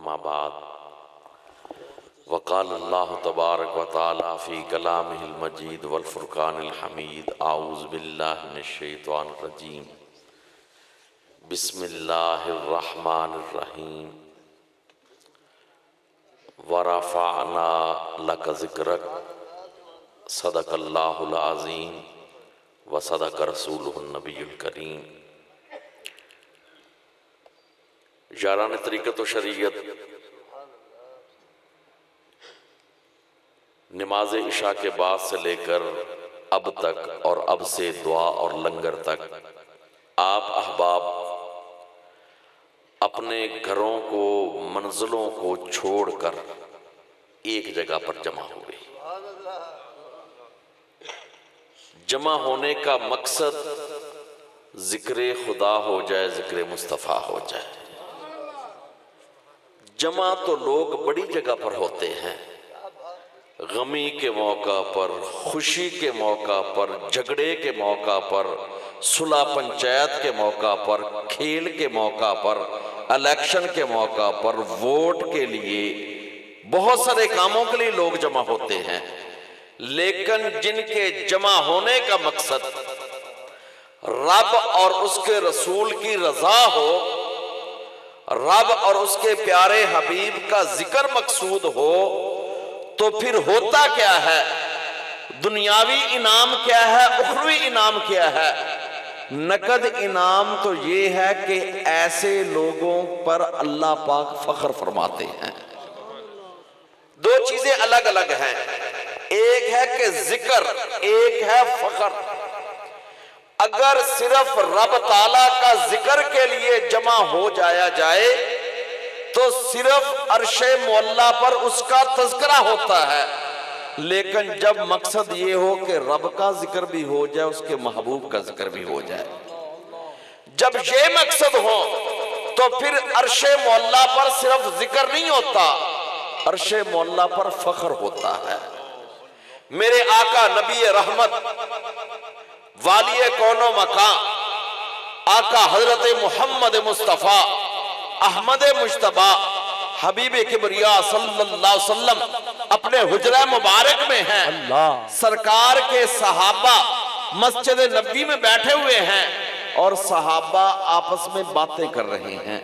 अम्मा बाद वक़ाल अल्लाह तबारक व तआला फ़ी कलामिहिल मजीद वल फ़ुरक़ानिल हमीद आऊज़ु बिल्लाहि मिनश शैतानिर रजीम बिस्मिल्लाहिर रहमानिर रहीम व रफ़अना लक ज़िक्रक सदक़ल्लाहुल अज़ीम व सदक़ रसूलुहुन नबियुल करीम। यारान तरीक़त व शरीयत नमाज इशा के बाद से लेकर अब तक और अब से दुआ और लंगर तक आप अहबाब अपने घरों को मंजिलों को छोड़कर एक जगह पर जमा हो गए। जमा होने का मकसद जिक्र खुदा हो जाए, जिक्र मुस्तफ़ा हो जाए। जमा तो लोग बड़ी जगह पर होते हैं, गमी के मौका पर, खुशी के मौका पर, झगड़े के मौका पर, सुलह पंचायत के मौका पर, खेल के मौका पर, इलेक्शन के मौका पर, वोट के लिए, बहुत सारे कामों के लिए लोग जमा होते हैं। लेकिन जिनके जमा होने का मकसद रब और उसके रसूल की रजा हो, रब और उसके प्यारे हबीब का जिक्र मकसूद हो, तो फिर होता क्या है? दुनियावी इनाम क्या है, उखरवी इनाम क्या है? नकद इनाम तो ये है कि ऐसे लोगों पर अल्लाह पाक फख्र फरमाते हैं। दो चीजें अलग अलग हैं, एक है कि जिक्र, एक है फख्र। अगर सिर्फ रब ताला का जिक्र के लिए जमा हो जाया जाए तो सिर्फ अर्शे मुअल्ला पर उसका तज़किरा होता है। लेकिन जब मकसद ये हो कि रब का जिक्र भी हो जाए, उसके महबूब का जिक्र भी हो जाए, जब ये मकसद हो तो फिर अर्शे मुअल्ला पर सिर्फ जिक्र नहीं होता, अर्शे मुअल्ला पर फख्र होता है। मेरे आका नबी रहमत वालिए कौनो मकां आका हजरत मोहम्मद मुस्तफ़ा अहमद मुश्तबा हबीब किबरिया सल्लल्लाहु अलैहि वसल्लम अपने हुजरा मुबारक में हैं। सरकार के सहाबा मस्जिद नबी में बैठे हुए हैं और सहाबा आपस में बातें कर रहे हैं।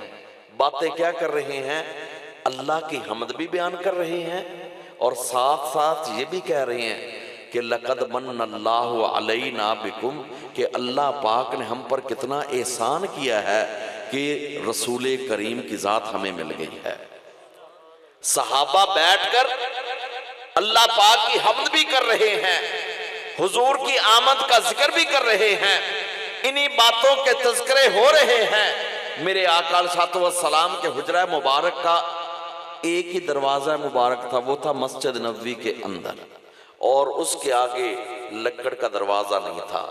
बातें क्या कर रहे हैं? अल्लाह की हम्द भी बयान कर रहे हैं और साथ साथ ये भी कह रहे हैं कि लक़द मन्नल्लाहु अलैना बिकुम, कि अल्लाह पाक ने हम पर कितना एहसान किया है कि रसूल करीम की जात हमें मिल गई है। सहाबा बैठकर अल्लाह पाक की हम्द भी कर रहे हैं, हुजूर की आमद का जिक्र भी कर रहे हैं, इन्हीं बातों के तज़किरे हो रहे हैं। मेरे आका अलैहिस्सलातु वस्सलाम के हुजरा मुबारक का एक ही दरवाजा मुबारक था, वो था मस्जिद नबवी के अंदर, और उसके आगे लकड़ का दरवाजा नहीं था,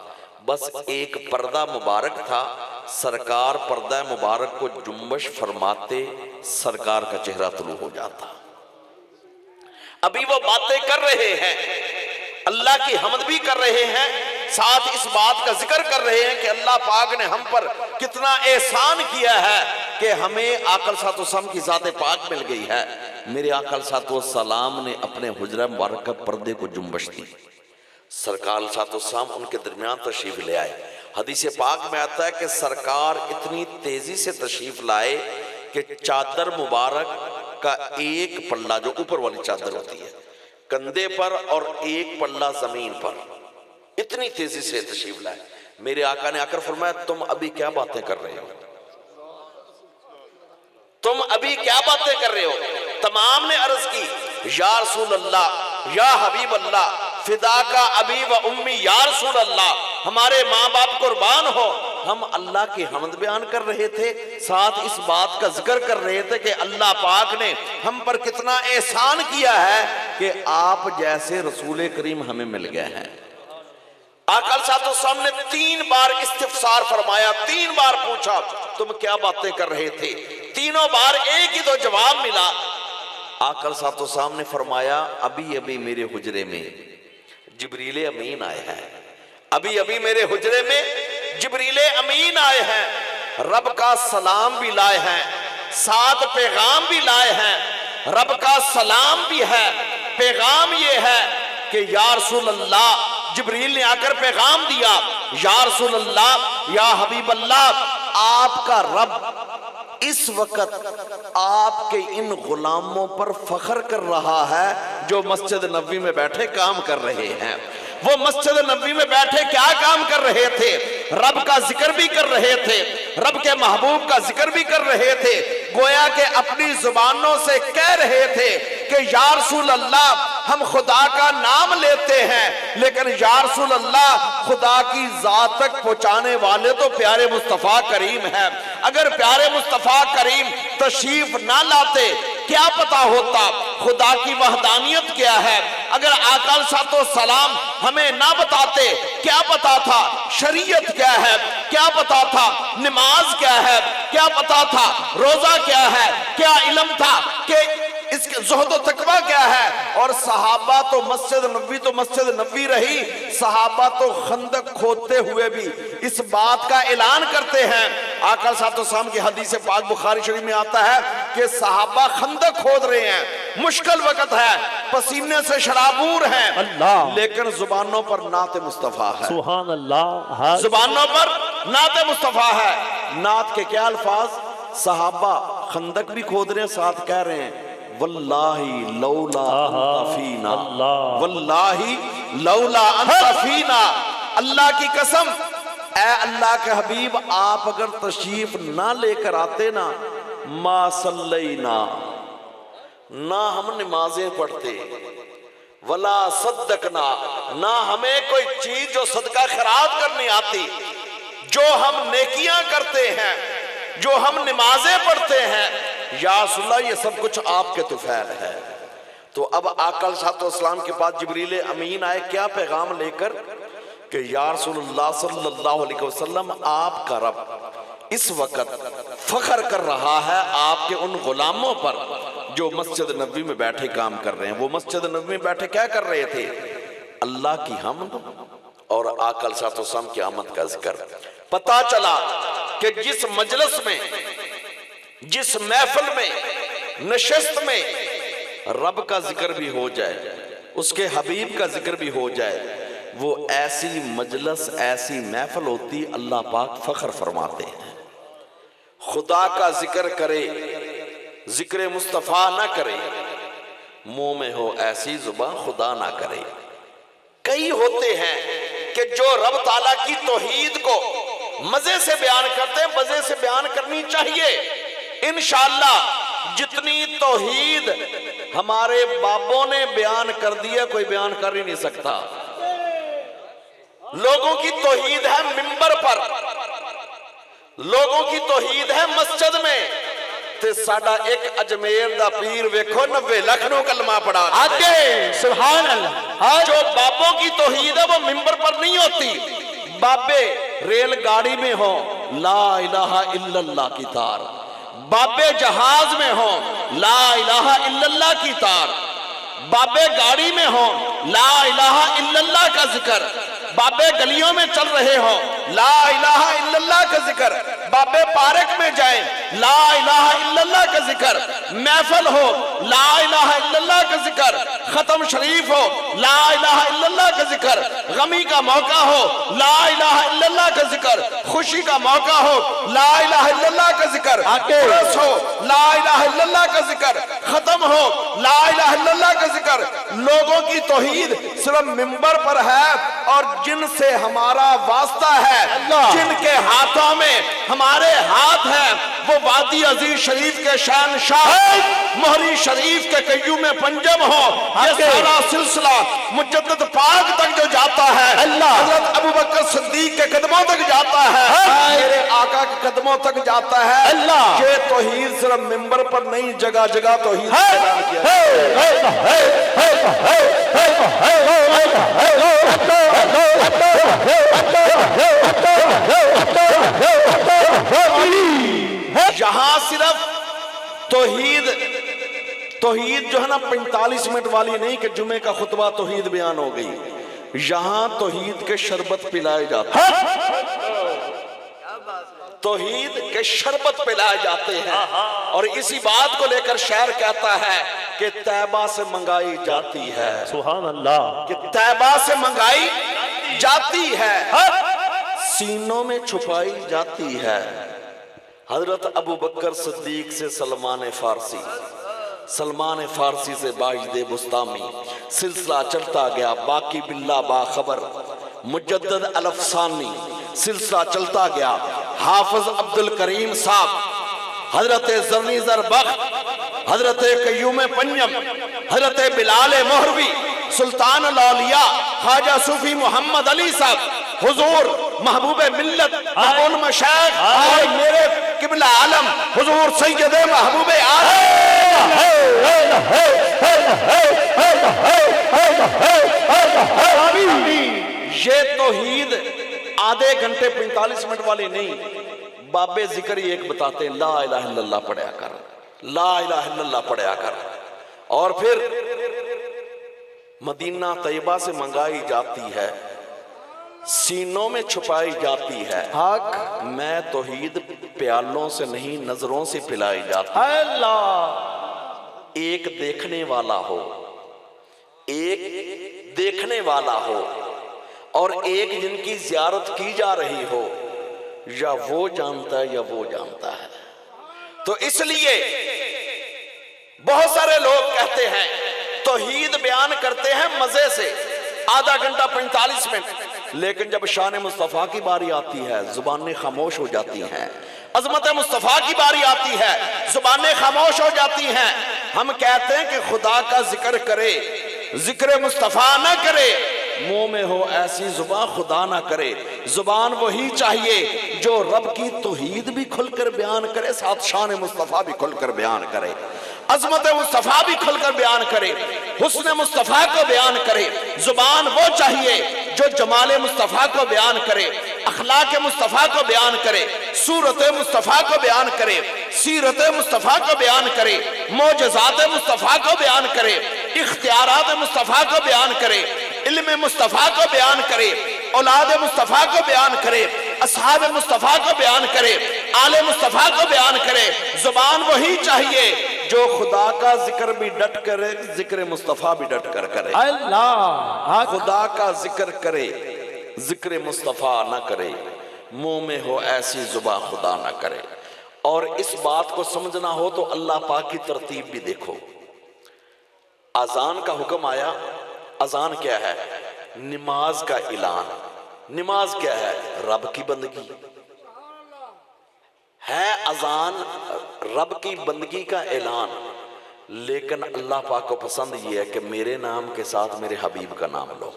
बस एक पर्दा मुबारक था। सरकार पर्दा मुबारक को जुम्बश फरमाते सरकार का चेहरा तुलू हो जाता। अभी वो बातें कर रहे हैं, अल्लाह की हम्द भी कर रहे हैं, साथ इस बात का जिक्र कर रहे हैं कि अल्लाह पाक ने हम पर कितना एहसान किया है कि हमें आका सल्लल्लाहु की ज़ात पाक मिल गई है। मेरे आका सल्लल्लाहु ने अपने हुजरा मुबारक का पर्दे को जुम्बश दी। सरकार सल्लल्लाहु उनके दरमियान तशरीफ ले आए। हदीस पाक में आता है कि सरकार इतनी तेजी से तशरीफ लाए कि चादर मुबारक का एक पल्ला, जो ऊपर वाली चादर होती है, कंधे पर और एक पल्ला जमीन पर, इतनी तेजी से तशरीफ लाए। मेरे आका ने आकर फरमाया, तुम अभी क्या बातें कर रहे हो? तुम अभी क्या बातें कर रहे हो? तमाम ने अर्ज की, या रसूल अल्लाह, या हबीब अल्लाह, फिदा का अबी व उम्मी, या रसूल अल्लाह, हमारे माँ बाप कुर्बान हो। हम अल्लाह की हम्द बयान कर रहे थे, साथ इस बात का जिक्र कर रहे थे कि अल्लाह पाक ने हम पर कितना एहसान किया है कि आप जैसे रसूल करीम हमें मिल गए हैं। आका सल्लल्लाहु ने 3 बार इस्तिफसार फरमाया, 3 बार पूछा तुम क्या बातें कर रहे थे? तीनों बार एक ही तो जवाब मिला। आका सल्लल्लाहु ने फरमाया, अभी अभी मेरे हुजरे में जिब्रील अमीन आए हैं, अभी अभी मेरे हुजरे में जिब्रील अमीन आए हैं, रब का सलाम भी लाए हैं, साथ पैगाम भी लाए हैं, रब का सलाम भी है। पैगाम ये है कि या रसूल अल्लाह, जिब्रील ने आकर पैगाम दिया, या रसूल अल्लाह, या हबीब अल्लाह, आपका रब इस वक्त आपके इन गुलामों पर फख्र कर रहा है जो मस्जिद नबवी में बैठे काम कर रहे हैं। वो मस्जिद नबवी में बैठे क्या काम कर रहे थे? रब का जिक्र भी कर रहे थे, रब के महबूब का जिक्र भी कर रहे थे। गोया के अपनी जुबानों से कह रहे थे कि या रसूल अल्लाह, हम खुदा का नाम लेते हैं, लेकिन या रसूल अल्लाह, खुदा की जात तक पहुंचाने वाले तो प्यारे मुस्तफा करीम है। अगर प्यारे मुस्तफा करीम तशरीफ ना लाते, क्या पता होता खुदा की वहदानियत क्या है। अगर आका अलैहिस्सलातो सलाम हमें ना बताते, क्या पता था शरीयत क्या है, क्या पता था नमाज क्या है, क्या पता था रोजा क्या है, क्या इल्म था कि इसके ज़ुहद और तकवा क्या है। और सहाबा तो मस्जिद नबवी रही, सहाबा तो खंदक खोदते हुए भी इस बात का ऐलान करते हैं। आका सल्लल्लाहु की हदीस पाक बुखारी शरीफ में आता है कि सहाबा खंदक खोद रहे हैं, मुश्किल वक्त है, पसीने से शराबूर हैं, अल्लाह, लेकिन जुबानों पर नाते मुस्तफा है। सुभान अल्लाह, जुबानों पर नाते मुस्तफा है। नात के क्या अल्फाज? सहाबा खंदक भी खोद रहे हैं, साथ कह रहे हैं वल्लाही लौला अंता फीना, वल्लाही लौला अंता फीना, अल्लाह की कसम, ऐ अल्लाह के हबीब, आप अगर तशरीफ ना लेकर आते ना, मा सल्लैना, ना हम नमाजें पढ़ते, वला सद्दकना, ना हमें कोई चीज जो सदका खैरात करनी आती, जो हम नेकियां करते हैं, जो हम नमाजें पढ़ते हैं, या रसूलल्लाह, ये सब कुछ आपके तुफैल है। तो अब आका अलैहिस्सलाम के पास जिब्रील अमीन आए, क्या पैगाम लेकर कि या रसूलल्लाह सल्लल्लाहु अलैहि वसल्लम, आपका रब इस वक्त फख्र कर रहा है आपके उन गुलामों पर जो मस्जिद नबवी में बैठे काम कर रहे हैं। वो मस्जिद नबवी में बैठे क्या कर रहे थे? अल्लाह की हमद और आका अलैहिस्सलाम की आमद का जिक्र। पता चला कि जिस मजलिस में, जिस महफिल में, नशिस्त में रब का जिक्र भी हो जाए, उसके हबीब का जिक्र भी हो जाए, वो ऐसी मजलिस, ऐसी महफिल होती, अल्लाह पाक फख्र फरमाते हैं। खुदा का जिक्र करे, जिक्र मुस्तफा ना करे, मुंह में हो ऐसी जुबान खुदा ना करे। कई होते हैं कि जो रब ताला की तौहीद को मजे से बयान करते हैं, मजे से बयान करनी चाहिए। इंशाअल्लाह जितनी तौहीद हमारे बाबों ने बयान कर दिया, कोई बयान कर ही नहीं सकता। लोगों की तौहीद है मिंबर पर, लोगों की तौहीद है मस्जिद में, ते साडा एक अजमेर दा पीर वेखो 90 लाख नो कलमा पढ़ा आगे, सुभान अल्लाह। जो बाबों की तौहीद है वो मिंबर पर नहीं होती। बाबे रेलगाड़ी में हो ला इलाहा इल्लल्लाह की तार, बाबे जहाज में हो ला इलाहा इल्लल्लाह की तार, बाबे गाड़ी में हो ला इलाहा इल्लल्लाह का जिक्र, बाबे गलियों में चल रहे हो ला इलाहा इल्लल्लाह का जिक्र, बाबे पार्क में जाए ला इलाहा इल्लल्लाह का जिक्र, महफिल हो ला इलाहा इल्लल्लाह का जिक्र, खत्म शरीफ हो ला इलाहा इल्लल्लाह का जिक्र, गमी का मौका हो ला इलाहा इल्लल्लाह का जिक्र, खुशी का मौका हो ला इलाहा इल्लल्लाह का जिक्र, उर्स हो ला इलाहा इल्लल्लाह का जिक्र, खत्म हो ला इलाहा इल्लल्लाह का जिक्र। लोगों की तौहीद सिर्फ मिंबर पर है, और जिनसे हमारा वास्ता है, जिनके हाथों में हमारे हाथ है, वो वादी अजीज शरीफ के शहंशाह मोहरी शरीफ के कय्यूम में पंजम हो। ये सारा सिलसिला मुजद्दिद पाक तक जो जाता है, हज़रत अबू बकर सिद्दीक के कदमों तक जाता है, मेरे आका के कदमों तक जाता है। ये तौहीद सिर्फ मिंबर पर नहीं, जगह जगह तौहीद यहां सिर्फ तौहीद जो है ना 45 मिनट वाली नहीं कि जुमे का खुतबा तौहीद बयान हो गई। यहां तौहीद के शरबत पिलाए जाते हैं। तौहीद के शरबत पिलाए जाते हैं। और इसी बात को लेकर शायर कहता है कि तैबा से मंगाई जाती है, सुभान अल्लाह, कि तैबा से मंगाई जाती है, सीनों में छुपाई जाती है। हजरत अबू बकर सिद्दीक से सलमान फारसी, सलमान फारसी से बाजिद बुस्तामी, सिलसिला चलता गया। बाकी बिल्ला बाखबर, मुजद्दद अल अफसानी, सिलसिला चलता गया। हाफिज अब्दुल करीम साहब, हजरत ज़रनी ज़रबख्त, हजरत कय्यूम पंजम, हजरत बिलाल मोहरवी, सुल्तान औलिया ख्वाजा सूफी मोहम्मद अली साहब, हुजूर महबूब मिल्लत उन मशाइख और मेरे किबला आलम हुजूर सैयद महबूब आलम, ये तौहीद आधे घंटे 45 मिनट वाली नहीं, बाबे जिक्र ही एक बताते हैं, ला इलाहा इल्लल्लाह पढ़या कर, ला इलाहा इल्लल्लाह पढ़या कर। और फिर मदीना तैयबा से मंगाई जाती है, सीनों में छुपाई जाती है। हक मैं तौहीद प्यालों से नहीं नजरों से पिलाई जाती है। अल्लाह एक देखने वाला हो, एक देखने वाला हो और एक जिनकी जियारत की जा रही हो, या वो जानता है या वो जानता है। तो इसलिए बहुत सारे लोग कहते हैं तौहीद बयान करते हैं मजे से, आधा घंटा 45 मिनट, लेकिन जब शान मुस्तफ़ा की बारी आती है जुबानें खामोश हो जाती हैं। अजमत मुस्तफ़ा की बारी आती है जुबानें खामोश हो जाती हैं। हम कहते हैं कि खुदा का जिक्र करे, जिक्र मुस्तफ़ा ना करे, मुंह में हो ऐसी जुबान खुदा ना करे। जुबान वही चाहिए जो रब की तौहीद भी खुलकर बयान करे, साथ शान मुस्तफ़ा भी खुलकर बयान करे, अजमत मुस्तफ़ा भी खुलकर बयान करे, हुस्न मुस्तफ़ा को बयान करे। जुबान वो चाहिए जो जमाल मुस्तफ़ा को बयान करे, अखलाक मुस्तफ़ा को बयान करे, सूरत मुस्तफ़ा को बयान करे, सीरत मुस्तफ़ा को बयान करे, मोजज़ात मुस्तफ़ा को बयान करे, इख्तियारात मुस्तफ़ा को बयान करे, इल्म मुस्तफ़ा को बयान करे, औलाद मुस्तफ़ा को बयान करे, असहाब मुस्तफ़ा को बयान करे, आले मुस्तफ़ा को बयान करे। जुबान वही चाहिए जो खुदा का जिक्र भी डट करे, जिक्र मुस्तफ़ा भी डट कर करे। अल्लाह खुदा का जिक्र करे, जिक्र मुस्तफ़ा ना करे, मुंह में हो ऐसी जुबान खुदा ना करे। और इस बात को समझना हो तो अल्लाह पाक की तरतीब भी देखो। अजान का हुक्म आया, अजान क्या है? नमाज का ऐलान। नमाज क्या है? रब की बंदगी है। अजान रब की बंदगी का ऐलान, लेकिन अल्लाह पाक को पसंद ये है कि मेरे नाम के साथ मेरे हबीब का नाम लो।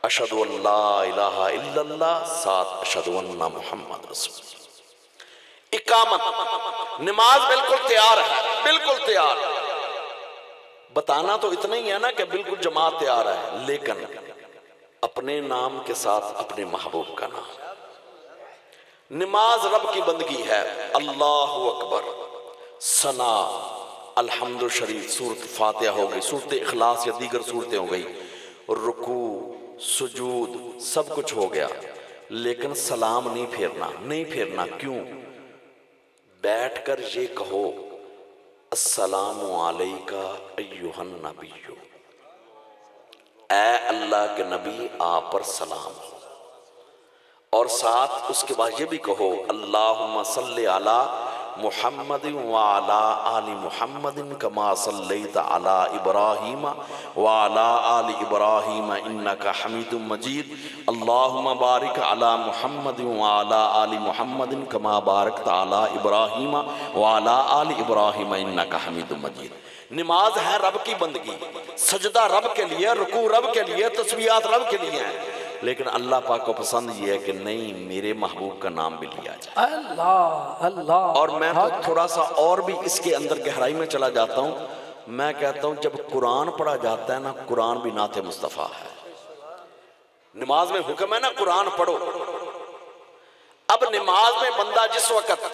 अशहदु अल्ला इलाहा इल्लल्लाह, साथ अशहदु अन्ना मुहम्मद रसूलुल्लाह। इकामत, नमाज बिल्कुल तैयार है, बिल्कुल तैयार। बताना तो इतना ही है ना कि बिल्कुल जमात तैयार है, लेकिन अपने नाम के साथ अपने महबूब का नाम। नमाज रब की बंदगी है। अल्लाहु अकबर, सना, अल्हम्दु शरीफ, सूरत फातिहा हो गई, सूरत इखलास या दीगर सूरतें हो गई, रुकू सुजूद सब कुछ हो गया, लेकिन सलाम नहीं फेरना, नहीं फेरना। क्यों? बैठकर ये कहो अस्सलामु अलैका अय्युहन नबिय्यु, ऐ अल्लाह के नबी आप पर सलाम हो। और साथ उसके बाद ये भी कहो अल्लाहुम्मा सल्ली अला मुहम्मदिन व अला आलि मुहम्मदिन कमा सल्लैता अला इब्राहीम व अला आलि इब्राहीम इन्नका हमीदुम मजीद। अल्लाहुम्मा बारिक अला मुहम्मदिन व अला आलि मुहम्मदिन कमा बारकता अला इब्राहीम व अला आलि इब्राहीम इन्नका हमीदुम मजीद। नमाज है रब की बंदगी, सजदा रब के लिए, रुकू रब के लिए, तस्बीहात रब के लिए हैं, लेकिन अल्लाह पाक को पसंद ये है कि नहीं मेरे महबूब का नाम भी लिया जाए। अल्लाह अल्लाह। और मैं तो थोड़ा सा और भी इसके अंदर गहराई में चला जाता हूँ। मैं कहता हूँ जब कुरान पढ़ा जाता है ना, कुरान भी नाते मुस्तफ़ा है। नमाज में हुक्म है ना कुरान पढ़ो। अब नमाज में बंदा जिस वक्त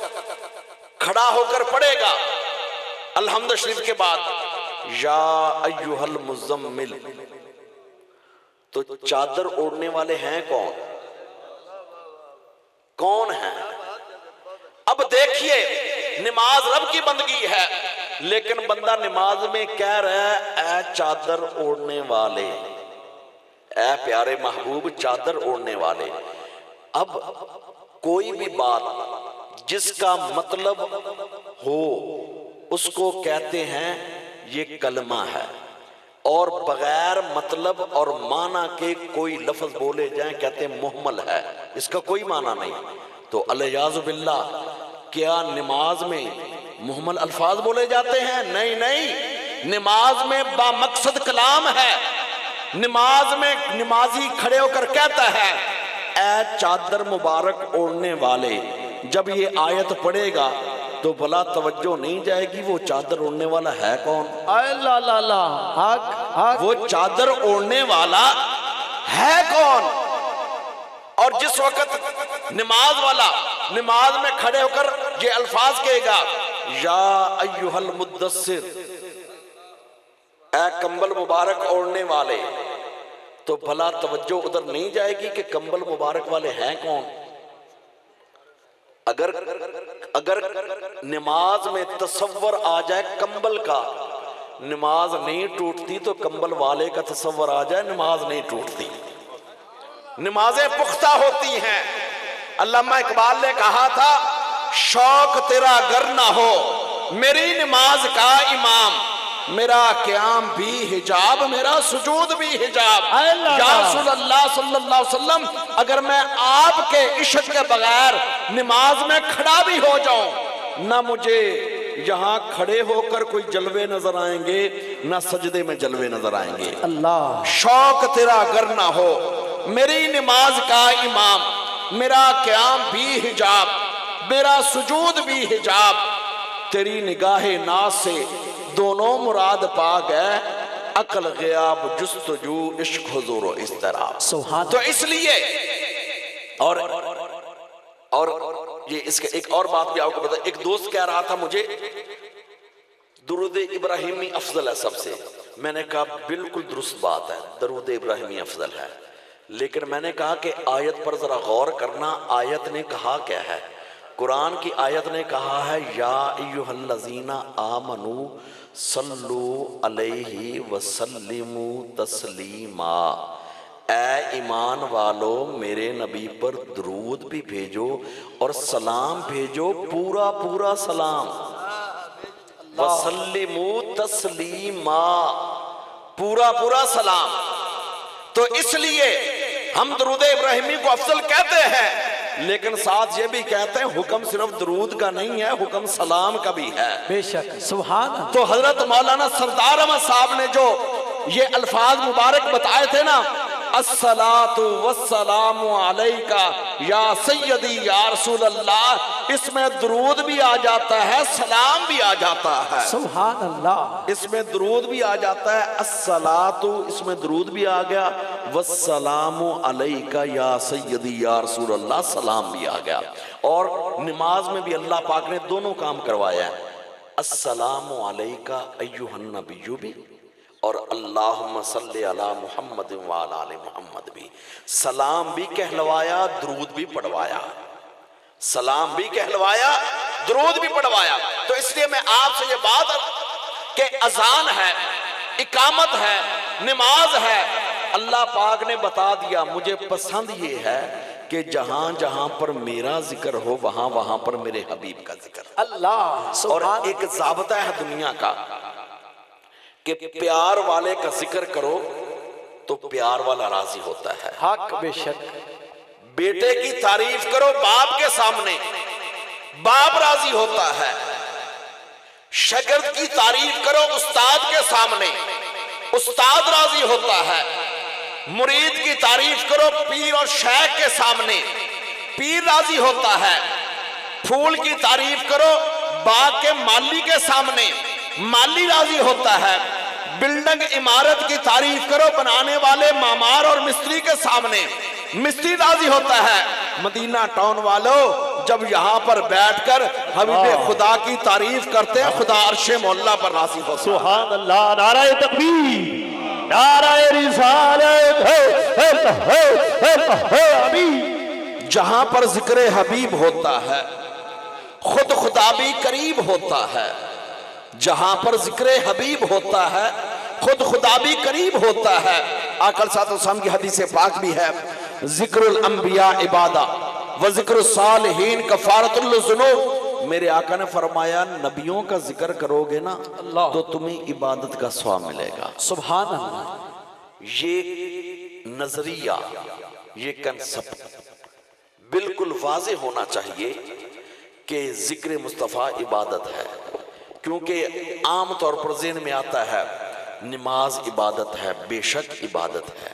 खड़ा होकर पढ़ेगा अल्हम्द शरीफ के बाद या अय्युहल मुज़म्मिल, तो चादर ओढ़ने वाले हैं कौन? कौन है? अब देखिए, नमाज रब की बंदगी है, लेकिन बंदा नमाज में कह रहा है ऐ चादर ओढ़ने वाले, ऐ प्यारे महबूब चादर ओढ़ने वाले। अब कोई भी बात जिसका मतलब हो उसको कहते हैं ये कलमा है, और बगैर मतलब और माना के कोई लफ्ज बोले जाएं कहते हैं मुहम्मल है, इसका कोई माना नहीं। तो अलियाज़ु बिल्लाह, क्या नमाज में मुहम्मल अल्फाज बोले जाते हैं? नहीं नहीं, नमाज में बामकसद कलाम है। नमाज में नमाजी खड़े होकर कहता है ऐ चादर मुबारक ओढ़ने वाले। जब ये आयत पढ़ेगा तो भला तवज्जो नहीं जाएगी वो चादर ओढ़ने वाला है कौन? अल्लाह ला ला, हक हक। वो चादर ओढ़ने वाला है कौन? और जिस वक्त नमाज वाला नमाज में खड़े होकर ये अल्फाज कहेगा या अय्युहल मुद्दस्सिर, ऐ कंबल मुबारक ओढ़ने वाले, तो भला तवज्जो उधर नहीं जाएगी कि कंबल मुबारक वाले हैं कौन? अगर नमाज में तसव्वुर आ जाए कंबल का, नमाज नहीं टूटती, तो कंबल वाले का तसव्वुर आ जाए, नमाज नहीं टूटती। नमाजें पुख्ता होती हैं। अल्लामा इकबाल ने कहा था शौक तेरा गर ना हो मेरी नमाज का इमाम, मेरा क़याम भी हिजाब, मेरा सुजूद भी हिजाब। या रसूलल्लाह सल्लल्लाहु अलैहि वसल्लम, अगर मैं आपके इश्क के बगैर नमाज में खड़ा भी हो जाऊं, ना मुझे यहाँ खड़े होकर कोई जलवे नजर आएंगे, ना सजदे में जलवे नजर आएंगे। अल्लाह, शौक तेरा गर ना हो मेरी नमाज का इमाम, मेरा क़याम भी हिजाब, मेरा सुजूद भी हिजाब, तेरी निगाहे नाज से दोनों मुराद पा गए, अकल ग़याब जुस्तजू इश्क हुजूर इस तरह। तो इसलिए और ये इसके एक और बात भी आपको बता, एक दोस्त कह रहा था मुझे दुरूद इब्राहिमी अफजल है सबसे। मैंने कहा बिल्कुल दुरुस्त बात है, दरूद इब्राहिमी अफजल है, लेकिन मैंने कहा कि आयत पर जरा गौर करना। आयत ने कहा क्या है? कुरान की आयत ने कहा है या अय्युहल्लज़ीना आमनू सल्लू अलैहि वसल्लिमू तस्लीमा, ऐ ईमान वालो मेरे नबी पर दरूद भी भेजो और सलाम भेजो, पूरा पूरा सलाम। वसल्लिमू तस्लीमा, पूरा पूरा सलाम। तो इसलिए हम दरूद इब्राहिमी को अफजल कहते हैं, लेकिन साथ ये भी कहते हैं हुक्म सिर्फ दरूद का नहीं है, हुक्म सलाम का भी है। बेशक, सुभान। तो हजरत मौलाना सरदार अहमद साहब ने जो ये अल्फाज मुबारक बताए थे ना, अस्सलातु वस्सलामु अलैका या सय्यदी या रसूल अल्लाह, इसमें दरूद भी आ जाता है, सलाम भी आ जाता है। सुभान अल्लाह। इसमें दरूद भी आ जाता है, अस्सलातु इसमें दरूद भी आ गया, वस्सलामु अलैका या सय्यदी या रसूल अल्लाह, सलाम भी आ गया। और नमाज में भी अल्लाह पाक ने दोनों काम करवाया है, अस्सलामु अलैका अय्युहन नबिय्यु भी, और अल्लाहुम्मा सल्ली अला मुहम्मद व अला आलि मुहम्मद भी। सलाम भी कहलवाया, दरूद भी पढ़वाया, सलाम भी कहलवाया, दरूद भी पढ़वाया। तो इसलिए मैं आपसे ये बात कि अजान है, इकामत है, नमाज है, अल्लाह पाक ने बता दिया। मुझे पसंद ये है कि जहां जहां पर मेरा जिक्र हो वहां वहां पर मेरे हबीब का जिक्र। अल्लाह। और एक ज़ाब्ता है दुनिया का कि प्यार वाले का जिक्र करो तो प्यार वाला राजी होता है। हक, बेशक। बेटे की तारीफ करो बाप के सामने, बाप राजी होता है। शागिर्द की तारीफ करो उस्ताद के सामने, उस्ताद राजी होता है। मुरीद की तारीफ करो पीर और शेख के सामने, पीर राजी होता है। फूल की तारीफ करो बाग के माली के सामने, माली राजी होता है। बिल्डिंग इमारत की तारीफ करो बनाने वाले मामार और मिस्त्री के सामने, मिस्त्री राजी होता है। मदीना टाउन वालों, जब यहाँ पर बैठकर हबीबे खुदा की तारीफ करते हैं, खुदा अर्शे मौला पर राजी होता है। सुभान अल्लाह। नाराए तकबीर, नाराए रिसालत है। जहां पर जिक्र हबीब होता है खुद खुदा भी करीब होता है। जहां पर जिक्र हबीब होता है खुद खुदा भी करीब होता है। आकल सातम की हदीस पाक भी है, जिक्रुल अंबिया इबादा व जिक्र सालिहीन कफारतुल ज़ुनूब। मेरे आका ने फरमाया नबियों का जिक्र करोगे ना तो तुम्हें इबादत का स्वाब मिलेगा। सुभान अल्लाह। ये नजरिया, ये कंसेप्ट बिल्कुल वाज़े होना चाहिए कि जिक्र मुस्तफ़ा इबादत है, क्योंकि आम तौर पर ज़हन में आता है नमाज इबादत है, बेशक इबादत है,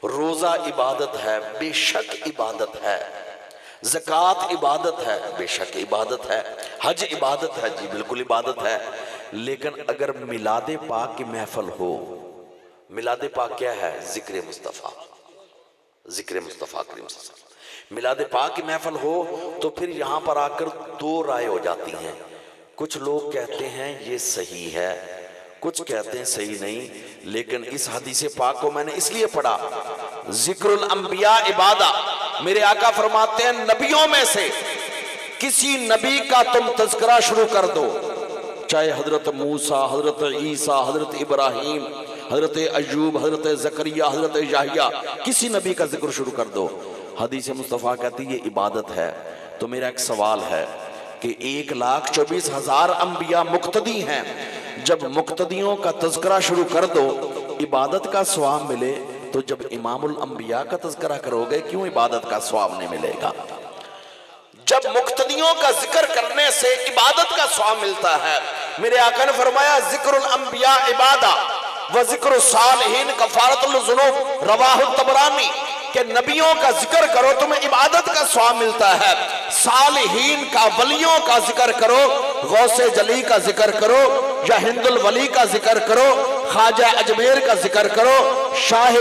रोज़ा इबादत है, बेशक इबादत है, ज़कात इबादत है, बेशक इबादत है, हज इबादत है, जी बिल्कुल इबादत है। लेकिन अगर मिलादे पाक की महफिल हो, मिलादे पाक क्या है? जिक्र मुस्तफ़ा, जिक्र मुस्तफ़ा करीम सल्लल्लाहु अलैहि वसल्लम। मिलादे पाक की महफिल हो तो फिर यहाँ पर आकर दो राय हो जाती हैं। कुछ लोग कहते हैं ये सही है, कुछ कहते हैं सही नहीं। लेकिन इस हदीस पाक को मैंने इसलिए पढ़ा, जिक्रुल अंबिया इबादा, मेरे आका फरमाते हैं नबियों में से किसी नबी का तुम तज़किरा शुरू कर दो, चाहे हजरत मूसा, हजरत ईसा, हजरत इब्राहिम, हजरत अय्यूब, हजरत ज़करिया, हजरत याहिया, किसी नबी का जिक्र शुरू कर दो। हदीस मुस्तफ़ा कहती है ये इबादत है। तो मेरा एक सवाल है कि 1,24,000 अंबिया मुक्तदी हैं, जब मुक्तदियों का तज़किरा शुरू कर दो इबादत का स्वाब मिले, तो जब इमामुल अंबिया का तज़किरा करोगे क्यों इबादत का स्वाब नहीं मिलेगा? जब मुक्तदियों का जिक्र करने से इबादत का स्वाब मिलता है। मेरे आका ने फरमाया जिक्रुल अंबिया इबादा व जिक्र सालिहीन कफारतुल ज़ुनूब, रवाहु तबरानी, कि नबियों का जिक्र करो तुम्हें इबादत का स्वाब मिलता है। सालिहीन का, वलियों का जिक्र करो, गौसे जली का जिक्र करो, या हिंदुल वली का जिक्र करो, ख्वाजा अजमेर का जिक्र करो, शाह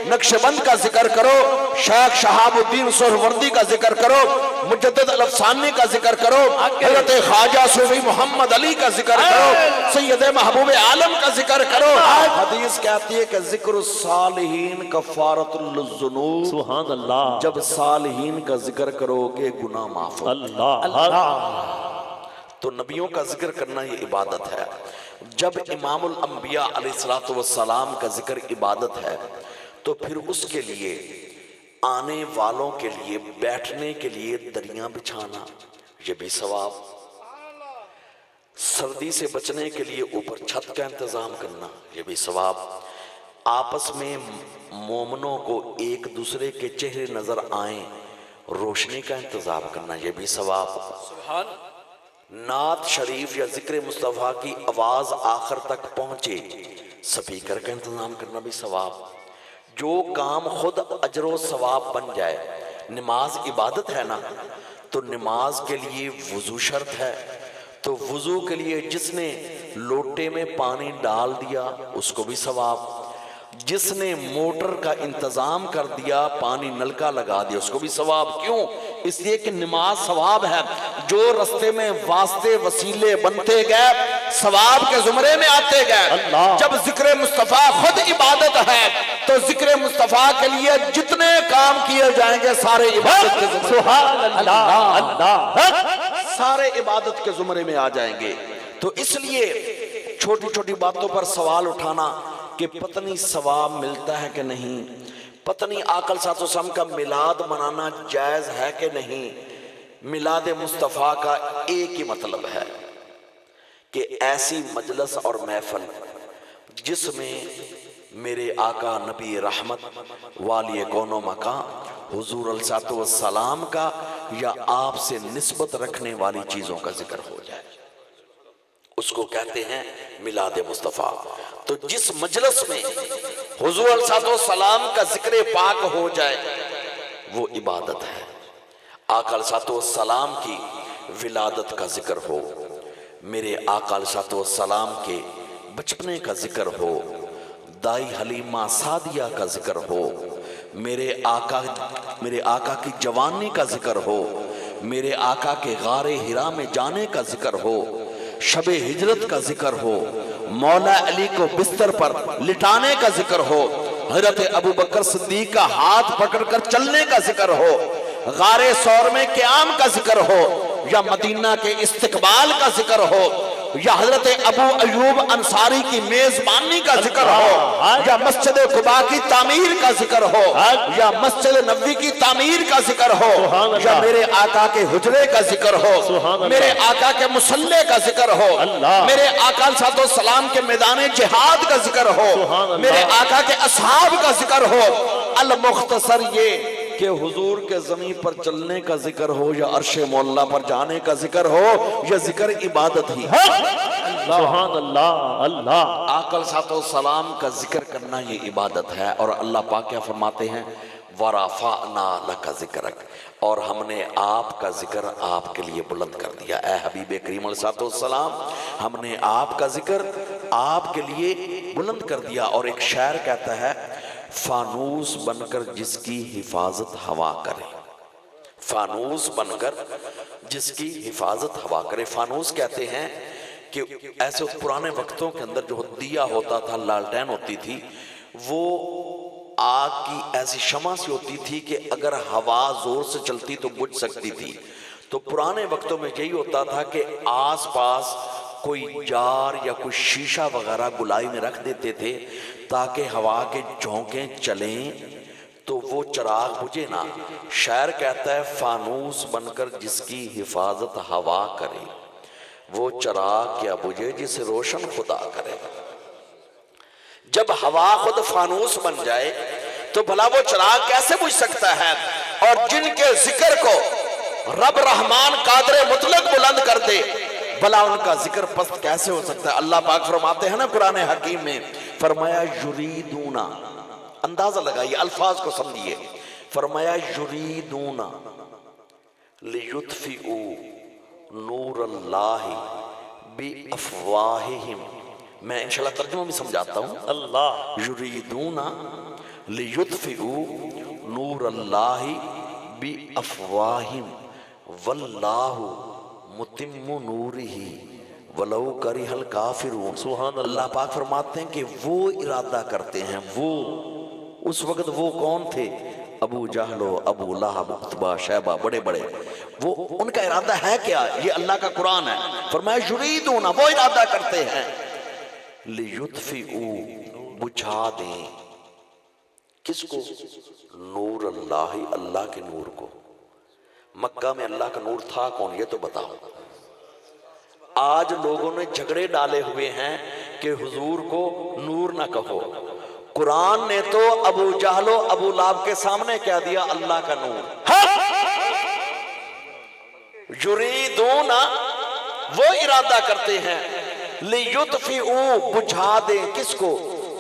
नक्शबंद का जिक्र करो, शेख शहाबुद्दीन सोहरवर्दी का जिक्र करो, मुजद्दिद अल-अफ़सानी का जिक्र करो, हज़रत ख्वाजा सूफी मोहम्मद अली का जिक्र करो, सैयद महबूब आलम का जिक्र करो। हदीस कहती है कि जिक्र सालिहीन कफ़ारतुल ज़ुनूब, सुभान अल्लाह। जब जब सालिहीन का जिक्र करोगे गुनाह माफ हो। अल्लाह तो नबियों का जिक्र करना ये इबादत है। जब इमामुल अंबिया अलैहिस्सलातु वस्सलाम का जिक्र इबादत है तो फिर उसके लिए आने वालों के लिए बैठने के लिए दरियां बिछाना ये भी सवाब, सर्दी से बचने के लिए ऊपर छत का इंतजाम करना ये भी सवाब, आपस में मोमनों को एक दूसरे के चेहरे नजर आए रोशनी का इंतजाम करना ये भी सवाब, नात शरीफ या जिक्र मुस्तफ़ा की आवाज आखिर तक पहुंचे स्पीकर का इंतजाम करना भी सवाब। जो काम खुद अजरो सवाब बन जाए, नमाज इबादत है ना, तो नमाज के लिए वुजू शर्त है, तो वुजू के लिए जिसने लोटे में पानी डाल दिया उसको भी सवाब, जिसने मोटर का इंतजाम कर दिया, पानी नलका लगा दिया, उसको भी सवाब। क्यों? इसलिए कि नमाज सवाब है। जो रास्ते में वास्ते वसीले बनते गए सवाब के जुमरे में आते गए। जब जिक्र मुस्तफा खुद इबादत है तो जिक्र मुस्तफा के लिए जितने काम किए जाएंगे सारे इबादत के जुमरे, सारे इबादत के जुमरे में आ जाएंगे। तो इसलिए छोटी छोटी बातों पर सवाल उठाना कि पत्नी सवाब मिलता है कि नहीं, पत्नी आकल सातों का मिलाद मनाना जायज है कि नहीं, मिलाद मुस्तफ़ा का एक ही मतलब है कि ऐसी मजलिस और महफिल जिसमें मेरे आका नबी रहमत वाली कोनो मका हुजूर अलैहिस्सलाम का या आपसे निस्बत रखने वाली चीज़ों का जिक्र हो जाए, उसको कहते हैं मिलाद मुस्तफ़ा। तो जिस मजलिस में हुजूर अलैहिस्सलाम का जिक्र पाक हो जाए वो इबादत है। आका अलैहिस्सलाम की विलादत का जिक्र हो, मेरे आका अलैहिस्सलाम के बचपने का जिक्र हो, दाई हलीमा सादिया का जिक्र हो, मेरे आका की जवानी का जिक्र हो, मेरे आका के गारे हिरा में जाने का जिक्र हो, शबे हिजरत का जिक्र हो, मौला अली को बिस्तर पर लिटाने का जिक्र हो, हजरत अबू बकर सिद्दीक का हाथ पकड़कर चलने का जिक्र हो, गारे सौर में क़याम का जिक्र हो, या मदीना के इस्तकबाल का जिक्र हो, या हजरत अबू अयूब अंसारी की मेजबानी का जिक्र हो, या मस्जिद कुबा की तामीर का जिक्र हो, या मस्जिद नबवी की तामीर का जिक्र हो, या मेरे आका के हुजरे का जिक्र हो, मेरे आका के मुसल्ले का जिक्र हो, मेरे आका सलाम के मैदान जिहाद का जिक्र हो, मेरे आका के असहाब का जिक्र हो। अल मुख्तसर ये कि हुजूर के जमीन पर चलने का जिक्र हो, या अर्शे मौला पर जाने का जिक्र हो, या जिक्र इबादत ही सुभान अल्लाह अल्लाह। आकल सातो सलाम का जिक्र करना ये इबादत है। और अल्लाह पाक क्या फरमाते हैं, वरफ़अना लका ज़िक्रक, और हमने आपका जिक्र आपके लिए बुलंद कर दिया। ए हबीब करीम अलैहिस्सलाम, हमने आपका जिक्र आपके लिए बुलंद कर दिया। और एक शायर कहता है, फानूस बनकर जिसकी हिफाजत हवा करे, फानूस बनकर जिसकी हिफाजत हवा करे। फानूस कहते हैं कि ऐसे पुराने वक्तों के अंदर जो दिया होता था, लालटेन होती थी, वो आग की ऐसी शमा सी होती थी कि अगर हवा जोर से चलती तो बुझ सकती थी। तो पुराने वक्तों में यही होता था कि आसपास कोई जार या कोई शीशा वगैरह गुलाई में रख देते थे ताकि हवा के झोंके चलें तो वो चिराग बुझे ना। शायर कहता है, फानूस बनकर जिसकी हिफाजत हवा करे, वो चिराग क्या बुझे जिसे रोशन खुदा करे। जब हवा खुद फानूस बन जाए तो भला वो चिराग कैसे बुझ सकता है। और जिनके जिक्र को रब रहमान कादरे मुतलक बुलंद कर दे, भला उनका जिक्र पस्त कैसे हो सकता है। अल्लाह पाक फरमाते हैं ना कुरान हकीम में, फरमाया युरीदूना, अंदाजा लगाइए, अल्फाज को समझिए, फरमाया युरीदूना लियुत्फिउ नूरल्लाहि बिअफ़वाहिहिम। मैं इंशाल्लाह तर्जुमा भी समझाता हूँ। अल्लाह युरीदूना लियुत्फिउ नूरल्लाहि बिअफ़वाहिहिम वल्लाहु मुतिम्मु नूरिही वलौ करिहल काफिरून। सुभान अल्लाह। अल्लाह पाक फरमाते हैं कि वो इरादा करते हैं, वो उस वक्त वो कौन थे, अबू जहलो, अबू लहब, उतबा, शैबा, बड़े बड़े, वो उनका इरादा है क्या। ये अल्लाह का कुरान है। फरमाया युरीदूना, वो इरादा करते हैं, लियुत्फिउ, बुझा दें, किसको, नूर अल्लाह, अल्लाह के नूर को। मक्का में अल्लाह का नूर था कौन, ये तो बताओ। आज लोगों ने झगड़े डाले हुए हैं कि हुजूर को नूर ना कहो। कुरान ने तो अबू जहलो, अबू लाब के सामने क्या दिया, अल्लाह का नूर। युरीदूना, वो इरादा करते हैं, लियुत्फिउ, बुझा दे, किसको,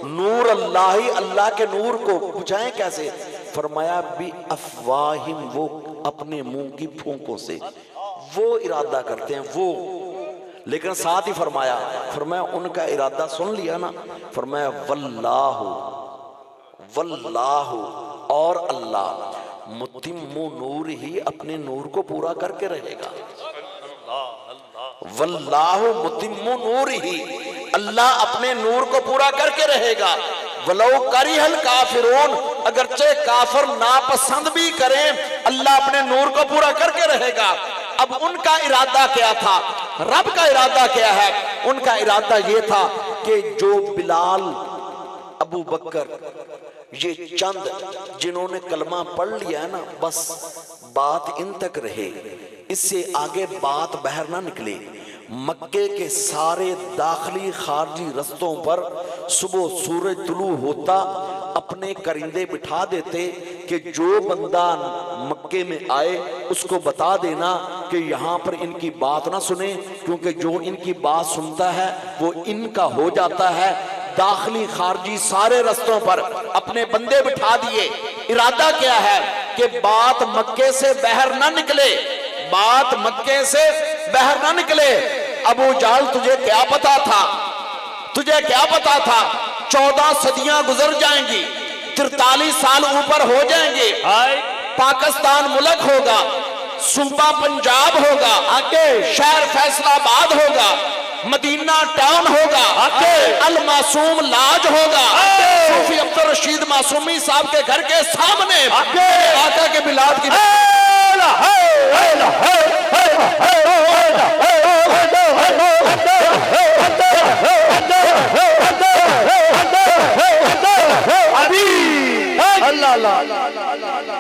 नूर अल्लाह, अल्लाह के नूर को। बुझाएं कैसे, फरमाया बि अफवाहिम, वो अपने मुंह की फूंकों से, वो इरादा करते हैं वो। लेकिन साथ ही फरमाया उनका इरादा सुन लिया ना, फरमाया वल्लाहु, वल्लाहु, और अल्लाह मुतिम्मु नूर ही, अपने नूर को पूरा करके रहेगा। वल्लाहु मुतिम्मु नूर ही, अल्लाह अपने नूर को पूरा करके रहेगा। वलौ करिहल काफिरून, अगरचे काफिर नापसंद भी करें, अल्लाह अपने नूर को पूरा करके रहेगा। अब उनका इरादा क्या था, रब का इरादा क्या है। उनका इरादा यह था कि जो बिलाल, अबू बकर, ये चंद जिन्होंने कलमा पढ़ लिया है ना, बस बात इन तक रहे, इससे आगे बात बाहर ना निकले। मक्के के सारे दाखिली खारजी रस्तों पर सुबह सूरज तुलू होता अपने करिंदे बिठा देते कि जो बंदा मक्के में आए उसको बता देना कि यहाँ पर इनकी बात ना सुने, क्योंकि जो इनकी बात सुनता है वो इनका हो जाता है। दाखिली खारजी सारे रस्तों पर अपने बंदे बिठा दिए। इरादा क्या है कि बात मक्के से बाहर ना निकले, बात मक्के से बाहर ना निकले। अबू जाल, तुझे क्या पता था, तुझे क्या पता था 14 सदियां गुजर जाएंगी, 43 साल ऊपर हो जाएंगे, पाकिस्तान मुल्क होगा, सूबा पंजाब होगा, आगे शहर फैसलाबाद होगा, मदीना टाउन होगा, अल मासूम लाज होगा, सूफी अब्दुल रशीद मासूमी साहब के घर के सामने आका के बिलाद की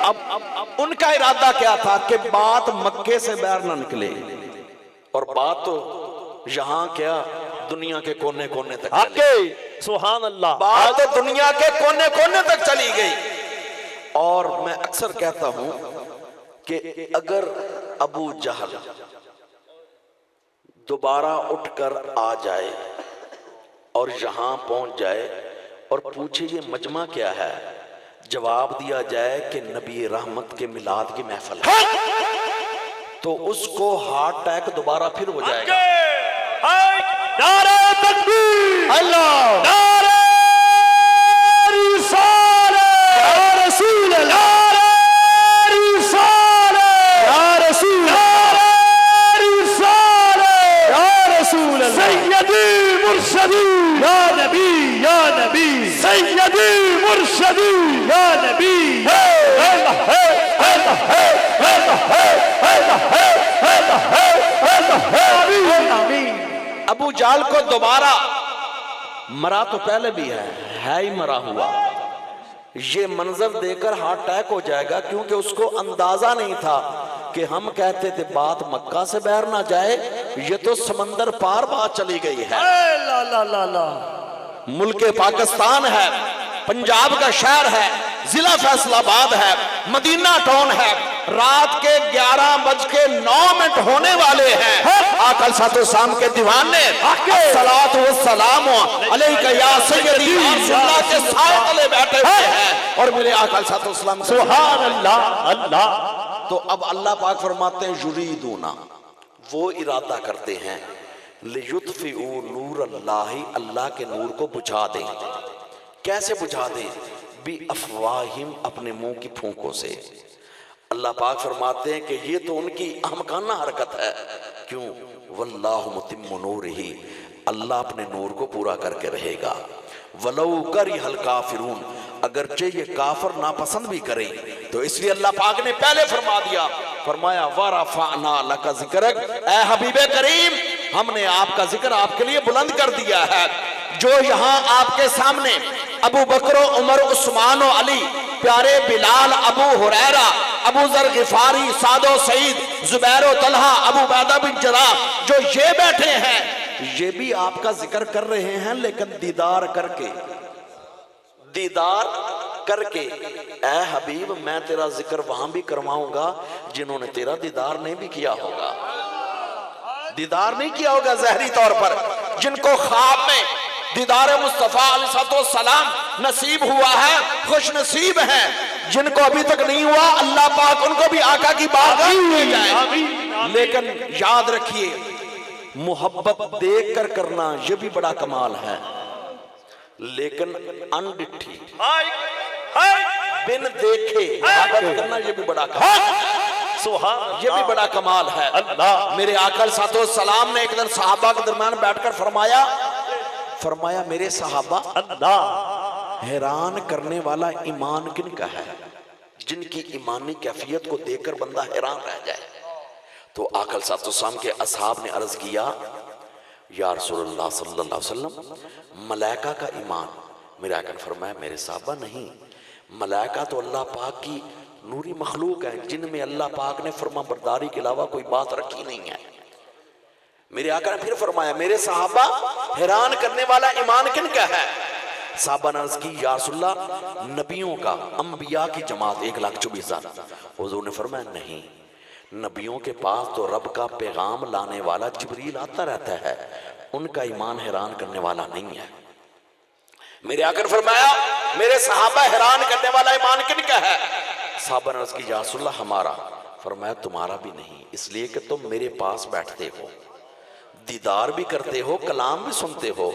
अब उनका इरादा क्या था कि बात मक्के से बाहर ना निकले, और बात तो यहाँ क्या दुनिया के कोने कोने तक चली। सुभान अल्लाह। बात तो दुनिया के कोने कोने तक चली गई। और मैं अक्सर कहता हूं कि अगर अबू जहल दोबारा उठकर आ जाए और यहां पहुंच जाए और पूछे ये मजमा क्या है, जवाब दिया जाए कि नबी रहमत के मिलाद की महफिल है, तो उसको हार्ट अटैक दोबारा फिर हो जाएगा। नारे तकबीर, अल्लाह, नारे रिसालत, या रसूल अल्लाह, नारे रिसालत, या रसूल अल्लाह, नारे रिसालत, या रसूल अल्लाह, सैयदी मुर्शदी या नबी, या नबी, सैयदी मुर्शदी या नबी, अबू जाल को दोबारा मरा तो पहले भी है ही मरा हुआ, ये मंजर देकर हार्ट अटैक हो जाएगा, क्योंकि उसको अंदाजा नहीं था कि हम कहते थे बात मक्का से बाहर ना जाए, ये तो समंदर पार बात चली गई है। ला ला ला ला। मुल्क पाकिस्तान है, पंजाब का शहर है, जिला फैसलाबाद है, मदीना टाउन है, रात के 11:09 होने वाले हैं। आकल सातो शाम के दीवाने अस्सलातु वस्सलाम अलैका या सय्यदी रसूलुल्लाह के साए तले बैठे हुए हैं, और मेरे आकल सातो सलाम सुभान अल्लाह अल्लाह। तो अब अल्लाह पाक फरमाते हैं युरीदूना, वो इरादा करते हैं, लियुत्फिउ नूर अल्लाह, अल्लाह के नूर को बुझा दें। कैसे बुझा दें? बी अफवाहिम, अपने मुंह की फूंकों से। अल्लाह पाक फरमाते हैं कि ये तो उनकी अहमकाना हरकत है। क्यों? वल्लाहु मुतिम्मु नूरिही, अल्लाह अपने नूर को पूरा करके रहेगा। वलौ करिहल काफिरून, अगरचे ये काफिर नापसंद भी करें, तो इसलिए अल्लाह पाक ने पहले फरमा दिया, फरमाया वरफअना लका ज़िक्रक, ऐ हबीबे करीम, हमने आपका जिक्र आपके लिए बुलंद कर दिया है। जो यहाँ आपके सामने अबू बकर, उमर, उस्मान और अली, प्यारे बिलाल, अबू हुरैरा, अबू जर गिफारी, सादो सईद, जुबैर, तलहा, अबू बैदा बिन जराह, जो ये बैठे हैं, ये भी आपका जिक्र कर रहे हैं, लेकिन दीदार करके, दीदार करके। ऐ हबीब, मैं तेरा जिक्र वहां भी करवाऊंगा जिन्होंने तेरा दीदार नहीं भी किया होगा, दीदार नहीं किया होगा ज़हरी तौर पर, जिनको ख्वाब में दीदार मुस्तफा अलैहिस्सलाम नसीब हुआ है, खुश नसीब हैं। जिनको अभी तक नहीं हुआ, अल्लाह पाक उनको भी आका की बारगाह में ले जाए। लेकिन याद रखिए, मोहब्बत देख कर करना यह भी बड़ा कमाल है, लेकिन अनडिठी बिन देखे करना यह भी बड़ा कमाल, ये भी बड़ा कमाल है। अल्लाह। मेरे आका सातो सलाम ने एक दिन सहाबा के दरमियान बैठकर फरमाया मेरे सहाबा, अल्लाह, हैरान करने वाला ईमान किन का है, जिनकी ईमानी कैफियत को देखकर बंदा हैरान रह जाए। तो आका सातो सलाम के असहाब ने अर्ज किया, या रसूलुल्लाह सल्लल्लाहु अलैहि वसल्लम, मलाइका का ईमान। मेरे आका ने फरमाया, मेरे सहाबा नहीं, मलाइका तो अल्लाह पाक की नूरी मखलूक है, जिनमें अल्लाह पाक ने फरमा बरदारी के अलावा कोई बात रखी नहीं है। मेरे आका ने फिर फरमाया, मेरे सहाबा, हैरान करने वाला ईमान किन का है? साहबा ने अर्ज की, या रसूलल्लाह, नबियों का, अंबिया की जमात 1,24,000। हुजूर ने फरमाया, नहीं, नबियों के पास तो रब का पैगाम लाने वाला जिब्रील आता रहता है, उनका ईमान हैरान करने वाला नहीं है। मेरे आका ने फरमाया, मेरे सहाबा, हैरान करने वाला ईमान किन का है? साहबा ने अर्ज की, या रसूलल्लाह, हमारा। फरमाया, तुम्हारा भी नहीं, इसलिए कि तुम मेरे पास बैठते हो, दीदार भी करते हो, कलाम भी सुनते हो,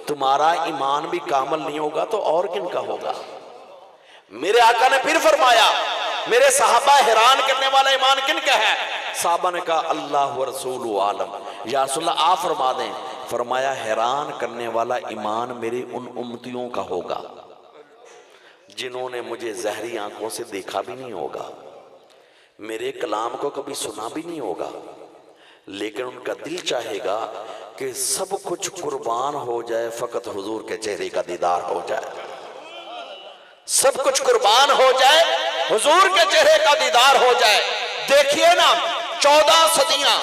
तुम्हारा ईमान भी कामल नहीं होगा तो और किन का होगा? मेरे आका ने फिर फरमाया, मेरे सहाबा, हैरान करने वाला ईमान किन का है? साहबा ने कहा, अल्लाह व रसूलु आलम। या रसूलल्लाह, आप फरमा दें। फरमाया, हैरान करने वाला ईमान मेरे उन उम्मतियों का होगा जिन्होंने मुझे जहरी आंखों से देखा भी नहीं होगा, मेरे कलाम को कभी सुना भी नहीं होगा, लेकिन उनका दिल चाहेगा कि सब कुछ कुर्बान हो जाए, फकत हुजूर के चेहरे का दीदार हो जाए। सब कुछ कुर्बान हो जाए, हुजूर के चेहरे का दीदार हो जाए। देखिए ना, 14 सदियां,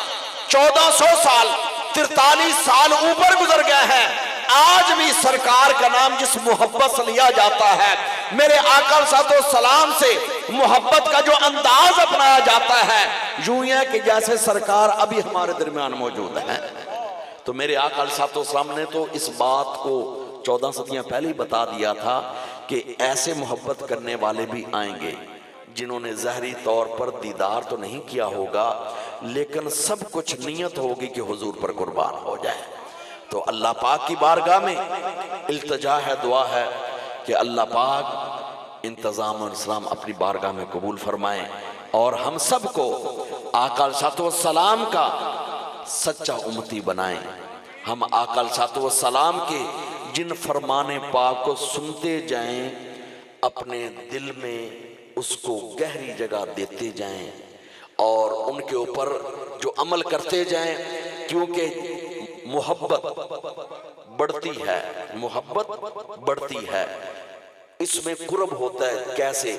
1400 साल, 43 साल ऊपर गुजर गए हैं, आज भी सरकार का नाम जिस मोहब्बत से लिया जाता है, मेरे आका सलाम से मोहब्बत का जो अंदाज अपनाया जाता है, यूं ही है कि जैसे सरकार अभी हमारे दरमियान मौजूद है। तो मेरे आका सलाम ने तो इस बात को 14 सदियां पहले ही बता दिया था कि ऐसे मोहब्बत करने वाले भी आएंगे जिन्होंने ज़हरी तौर पर दीदार तो नहीं किया होगा, लेकिन सब कुछ नियत होगी कि हुजूर पर कुर्बान हो जाए। तो अल्लाह पाक की बारगाह में इल्तिजा है, दुआ है कि अल्लाह पाक इंतज़ाम और इस्लाम अपनी बारगाह में कबूल फरमाएं और हम सब को आका सलाम का सच्चा उम्मती बनाएं। हम आका सलाम के जिन फरमाने पाक को सुनते जाएं, अपने दिल में उसको गहरी जगह देते जाएं और उनके ऊपर जो अमल करते जाएं, क्योंकि मोहब्बत बढ़ती है, मोहब्बत बढ़ती है। इसमें कुर्ब होता है कैसे?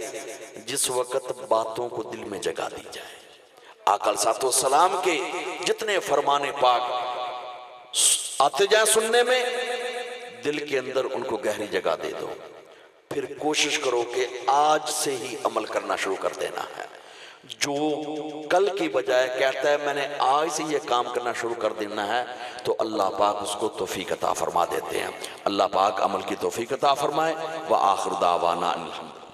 जिस वक्त बातों को दिल में जगा दी जाए। आका सलाम के जितने फरमाने पाक आते जाए सुनने में, दिल के अंदर उनको गहरी जगह दे दो। फिर कोशिश करो कि आज से ही अमल करना शुरू कर देना है। जो कल की बजाय कहता है मैंने आज से ये काम करना शुरू कर देना है, तो अल्लाह पाक उसको तौफीक अता फरमा देते हैं। अल्लाह पाक अमल की तौफीक अता फरमाए। व आखिर दावाना अल्हम्दुलिल्लाह।